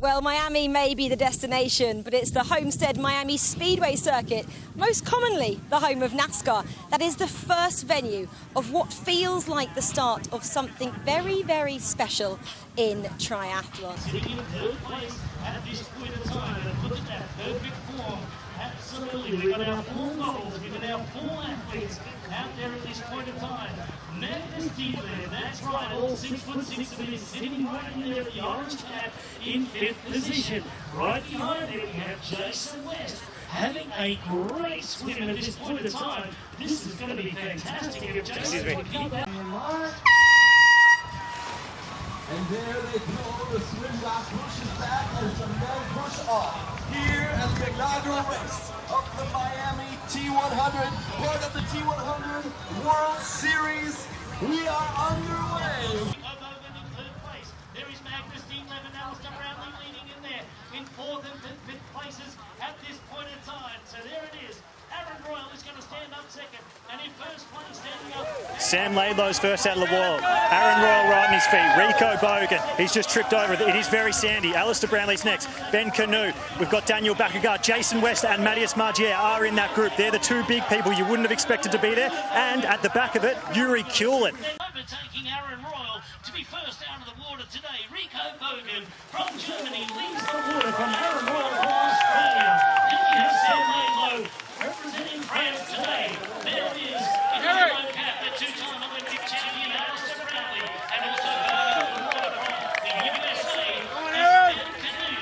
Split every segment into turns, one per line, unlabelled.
Well, Miami may be the destination, but it's the Homestead Miami Speedway circuit, most commonly the home of NASCAR, that is the first venue of what feels like the start of something very, very special in triathlon.
Sitting in third place at this point in time, and look at that perfect form. Absolutely, we've got our 4 models, we've got our 4 athletes out there at this point in time. Memphis Dealer, that's right, all 6'6" of it is sitting right in there at the orange cap in 5th position. Right behind there we have Jason West having a great swim, and at this point in time, this is going to be fantastic if Jason can keep that.
And there they go, the swim block pushes back and it's a men push off. Here at the inaugural race of the Miami T100, part of the T100 World Series. We are underway.
In third place, there is Magnus Dean-Levin, Alistair Brownlee leading in there in 4th and 5th places at this point in time. So there it is. Aaron Royal is going to stand up second, and in first place standing up.
Sam Laidlow's first out of the wall. Aaron Royal right on his feet. Rico Bogan, he's just tripped over. It is very sandy. Alistair Brownlee's next. Ben Canoe. We've got Daniel Bakkegaard. Jason West and Matthias Margier are in that group. They're the 2 big people you wouldn't have expected to be there. And at the back of it, Yuri Kuhlin.
Overtaking Aaron Royal to be first out of the water today. Rico Bogan from Germany leads the water from Aaron Royal from Australia. Then we have Sam Laidlow representing France today. There it is in the yellow cap, the 2-time Olympic champion Alistair Brownlee, and also going out the water from the USA is Ben Canoe.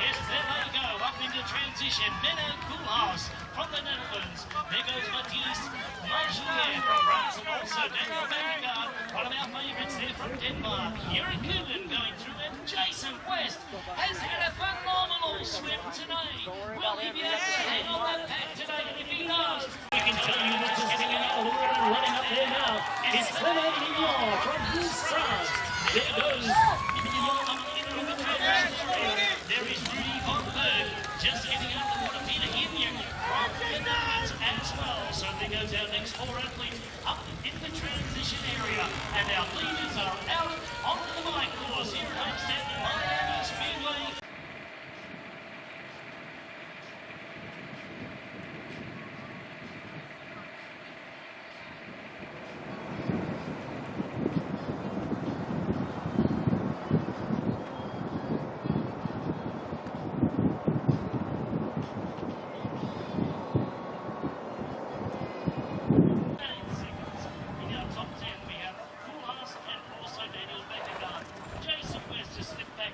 Yes, there they go, up into transition. Menno Koolhaas from the Netherlands. There goes Matthias Margier from France, and also Daniel Bakkegaard, one of our favourites there from Denmark. Yuri Kuhlin going through, and Jason West has had a phenomenal swim today. Will he be able to hang on that pack today? And if he does, we can tell you that just getting out of the water and running up there now is Clement Mignon from France. There goes Mignon up into the transition area. There is Rudy Von Berg just getting out of the water. Peter Himyak from the Netherlands as well. So there goes our next 4 athletes up in the transition area, and our leaders are out onto the bike course here at Homestead Miami Speedway. In our top 10, we have Koolhaas and also Daniel Bakkegaard. Jason West has slipped back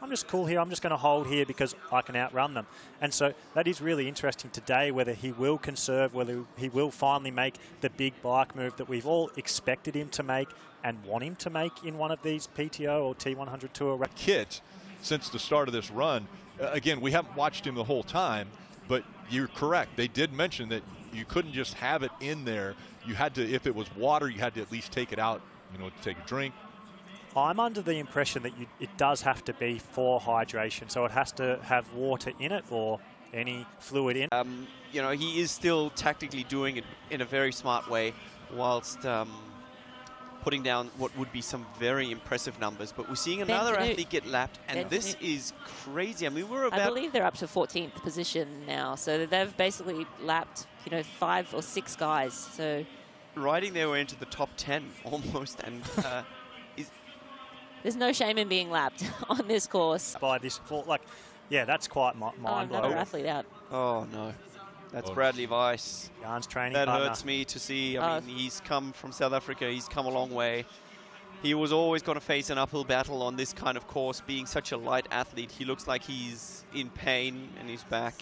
I'm just cool here. I'm just going to hold here because I can outrun them. And so that is really interesting today, whether he will conserve, whether he will finally make the big bike move that we've all expected him to make and want him to make in one of these PTO or T100 Tour
kit since the start of this run. Again, we haven't watched him the whole time, but you're correct. They did mention that you couldn't just have it in there. You had to, if it was water, you had to at least take it out, you know, to take a drink.
I'm under the impression that it does have to be for hydration, so it has to have water in it or any fluid in it.
You know, he is still tactically doing it in a very smart way, whilst putting down what would be some very impressive numbers. But we're seeing another athlete get lapped, and this is crazy. I mean, I
believe they're up to 14th position now, so they've basically lapped, you know, 5 or 6 guys. So
riding their way into the top 10 almost, and
there's no shame in being lapped on this course.
By this, like, yeah, that's quite mind-blowing.
Another athlete out.
Oh no, that's Bradley Weiss.
Jan's training
That
partner.
hurts me to see. I mean, he's come from South Africa. He's come a long way. He was always going to face an uphill battle on this kind of course, being such a light athlete. He looks like he's in pain in his back.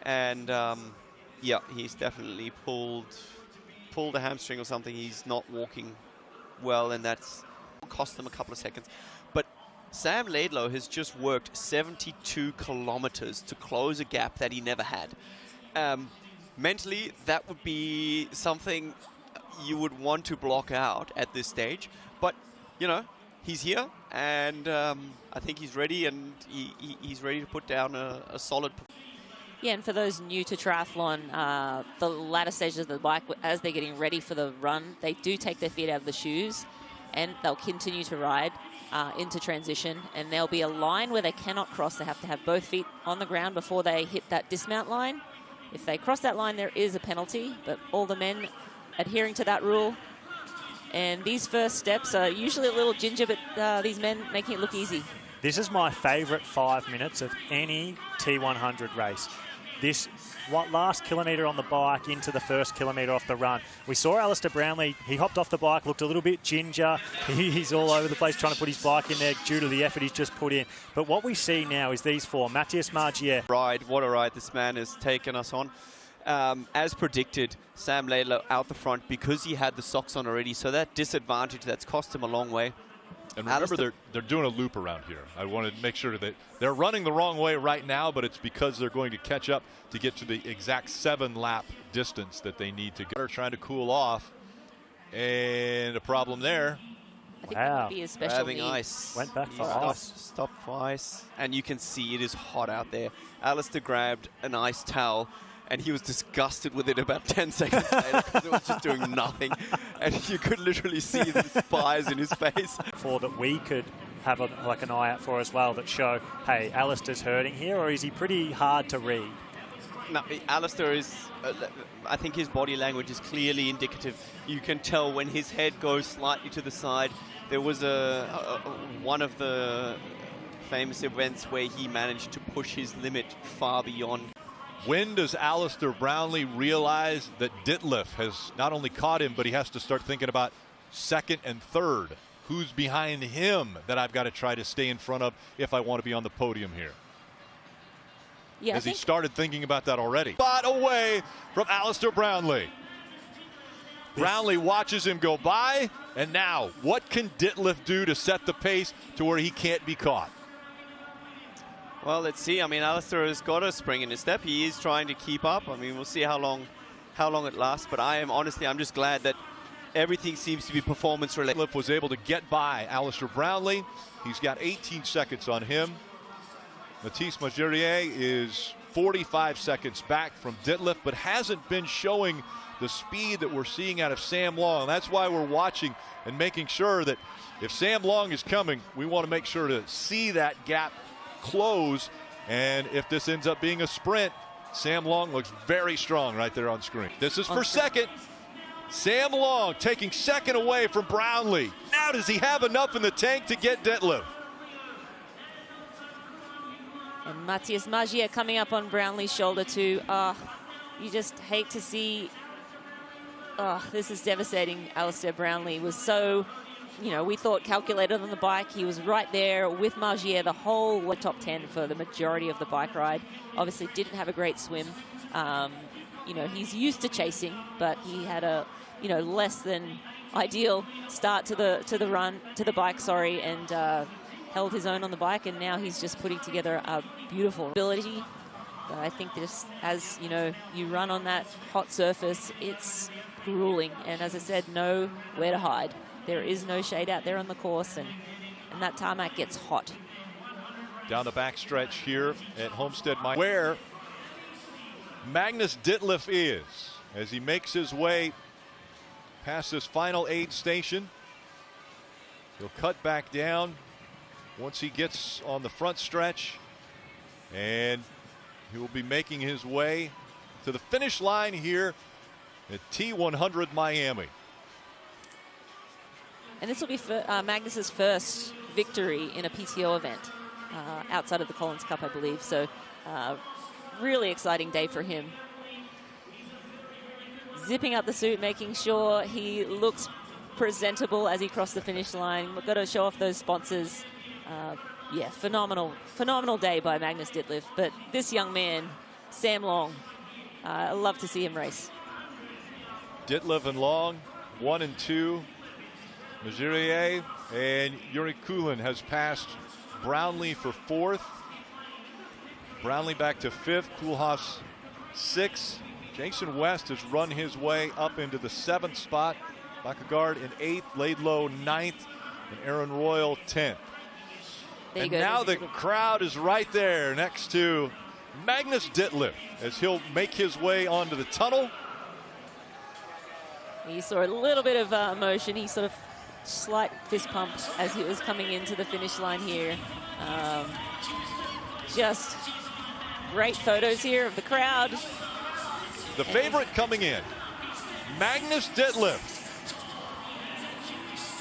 And, yeah, he's definitely pulled a hamstring or something. He's not walking well, and that's cost them a couple of seconds. But Sam Laidlow has just worked 72 kilometers to close a gap that he never had. Mentally, that would be something you would want to block out at this stage. But, you know, he's here, and I think he's ready, and he's ready to put down a solid performance.
Yeah, and for those new to triathlon, the latter stages of the bike, as they're getting ready for the run, they do take their feet out of the shoes, and they'll continue to ride into transition, and there'll be a line where they cannot cross. They have to have both feet on the ground before they hit that dismount line. If they cross that line, there is a penalty, but all the men adhering to that rule. And these first steps are usually a little ginger, but these men making it look easy.
This is my favourite 5 minutes of any T100 race. This last kilometre on the bike into the first kilometre off the run. We saw Alistair Brownlee, he hopped off the bike, looked a little bit ginger. He's all over the place trying to put his bike in there due to the effort he's just put in. But what we see now is these four. Matthias Margier.
What a ride this man has taken us on. As predicted, Sam Laidlow out the front because he had the socks on already. So that disadvantage, that's cost him a long way.
And remember, they're doing a loop around here. I want to make sure that they're running the wrong way right now, but it's because they're going to catch up to get to the exact 7-lap distance that they need to go. They're trying to cool off, and a problem there.
I think that would be a special
Grabbing ice.
Went back for ice.
Stopped for ice. And you can see it is hot out there. Alistair grabbed an ice towel, and he was disgusted with it about 10 seconds later because it was just doing nothing. And you could literally see the spies in his face.
For that we could have like an eye out for as well that show, hey, Alistair's hurting here, or is he pretty hard to read?
No, Alistair is, I think his body language is clearly indicative. You can tell when his head goes slightly to the side. There was one of the famous events where he managed to push his limit far beyond.
When does Alistair Brownlee realize that Ditlev has not only caught him, but he has to start thinking about second and third? Who's behind him that I've got to try to stay in front of if I want to be on the podium here?
Yeah,
Has he started thinking about that already? Spot away from Alistair Brownlee. Brownlee watches him go by, and now what can Ditlev do to set the pace to where he can't be caught?
Well, let's see. I mean, Alistair has got a spring in his step. He is trying to keep up. I mean, we'll see how long it lasts. But I'm just glad that everything seems to be performance related.
Ditlev was able to get by Alistair Brownlee. He's got 18 seconds on him. Matthias Margier is 45 seconds back from Ditlev, but hasn't been showing the speed that we're seeing out of Sam Long. That's why we're watching and making sure that if Sam Long is coming, we want to make sure to see that gap close. And if this ends up being a sprint, Sam Long looks very strong right there on screen. This is for second. Sam Long taking second away from Brownlee. Now does he have enough in the tank to get Ditlev?
And Matthias Margier coming up on Brownlee's shoulder too. You just hate to see. This is devastating. Alistair Brownlee was so you know, we thought calculated on the bike. He was right there with Margier the whole top 10 for the majority of the bike ride. Obviously didn't have a great swim. You know, he's used to chasing, but he had a, you know, less than ideal start to the bike, sorry, and held his own on the bike, and now he's just putting together a beautiful ability. But I think this, as you know, you run on that hot surface, it's grueling, and as I said, nowhere to hide. There is no shade out there on the course, and that tarmac gets hot.
Down the back stretch here at Homestead, where Magnus Ditlev is, as he makes his way past this final aid station. He'll cut back down once he gets on the front stretch, and he will be making his way to the finish line here at T100 Miami.
And this will be Magnus's first victory in a PTO event outside of the Collins Cup, I believe. So really exciting day for him. Zipping up the suit, making sure he looks presentable as he crossed the finish line. We've got to show off those sponsors. Yeah, phenomenal day by Magnus Ditlev. But this young man, Sam Long, I love to see him race.
Ditlev and Long, 1 and 2. Majurier and Yuri Kulin has passed Brownlee for 4th. Brownlee back to 5th. Koolhaas 6th. Jason West has run his way up into the 7th spot. Bakkegaard in 8th. Laidlow 9th. And Aaron Royal 10th. And now the crowd is right there next to Magnus Ditlev as he'll make his way onto the tunnel.
You saw a little bit of emotion. He sort of slight fist pump as he was coming into the finish line here. Just great photos here of the crowd.
The favorite coming in, Magnus Ditlev,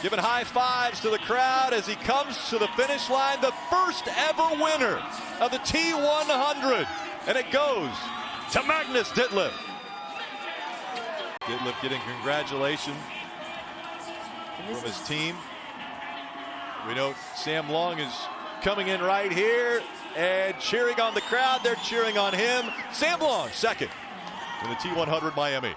giving high fives to the crowd as he comes to the finish line, the first ever winner of the T100. And it goes to Magnus Ditlev. Ditlev getting congratulations from his team. We know Sam Long is coming in right here and cheering on the crowd. They're cheering on him. Sam Long, second in the T100 Miami.